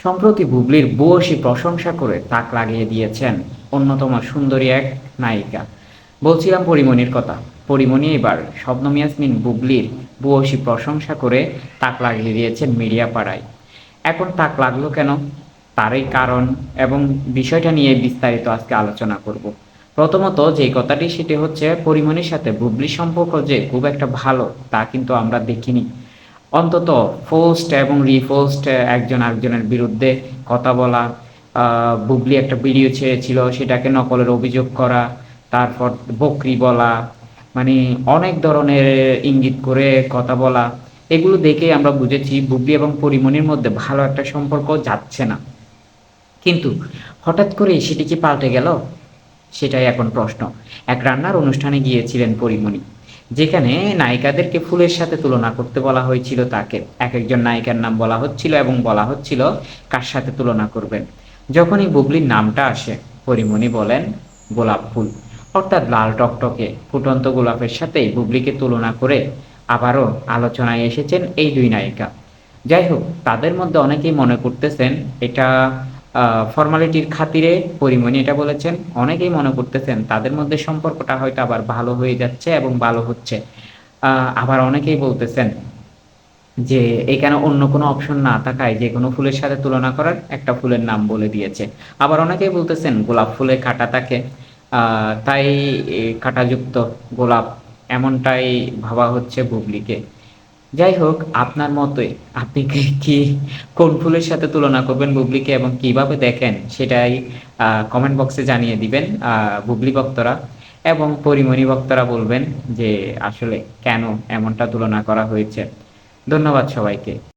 সম্প্রতি বুবলির ভূয়সী প্রশংসা করে তাক লাগিয়ে দিয়েছেন অন্যতম সুন্দরী এক নায়িকা। বলছিলাম পরীমনির কথা। পরীমনি এবার শবনম ইয়াসমিন বুবলির ভূয়সী প্রশংসা করে তাক লাগিয়ে দিয়েছেন মিডিয়া পাড়ায়। এখন তাক লাগলো কেন, তারই কারণ এবং বিষয়টা নিয়ে বিস্তারিত আজকে আলোচনা করব। প্রথমত যে কথাটি সেটি হচ্ছে পরীমনির সাথে বুবলির সম্পর্ক যে খুব একটা ভালো তা কিন্তু আমরা দেখিনি। অন্তত পোস্ট এবং রিপোস্ট একজন আরেকজনের বিরুদ্ধে কথা বলা, বুবলি একটা ভিডিও ছেড়েছিল সেটাকে নকলের অভিযোগ করা, তারপর বকরি বলা, মানে অনেক ধরনের ইঙ্গিত করে কথা বলা, এগুলো দেখেই আমরা বুঝেছি বুবলি এবং পরিমণির মধ্যে ভালো একটা সম্পর্ক যাচ্ছে না। কিন্তু হঠাৎ করে সেটি কি পাল্টে গেল, সেটাই এখন প্রশ্ন। এক রান্নার অনুষ্ঠানে গিয়েছিলেন পরীমণি, যেখানে নায়িকাদেরকে ফুলের সাথে তুলনা করতে বলা হয়েছিল তাকে। এক একজন নায়িকার নাম বলা হচ্ছিল এবং বলা হচ্ছিল কার সাথে তুলনা করবেন। যখনই বুবলির নামটা আসে পরীমণি বলেন গোলাপ ফুল, অর্থাৎ লাল টকটকে ফুটন্ত গোলাপের সাথে বুবলিকে তুলনা করে আবারও আলোচনায় এসেছেন এই দুই নায়িকা। যাই হোক, তাদের মধ্যে অনেকেই মনে করতেছেন এটা ফর্মালিটির খাতিরে পরীমনি এটা বলেছেন। অনেকেই মনে করতেছেন তাদের মধ্যে সম্পর্কটা হয়তো আবার ভালো হয়ে যাচ্ছে এবং ভালো হচ্ছে। আবার অনেকেই বলতেছেন যে এখানে অন্য কোনো অপশন না থাকায় যে কোনো ফুলের সাথে তুলনা করার একটা ফুলের নাম বলে দিয়েছে। আবার অনেকেই বলতেছেন গোলাপ ফুলে কাঁটা থাকে, তাই কাঁটাযুক্ত গোলাপ এমনটাই ভাবা হচ্ছে বুবলিকে। যাই হোক, আপনার মতোই আপনি কি কোন ফুলের সাথে তুলনা করবেন বুবলিকে এবং কিভাবে দেখেন সেটাই কমেন্ট বক্সে জানিয়ে দিবেন বুবলি ভক্তরা। এবং পরিমণি ভক্তরা বলবেন যে আসলে কেন এমনটা তুলনা করা হয়েছে। ধন্যবাদ সবাইকে।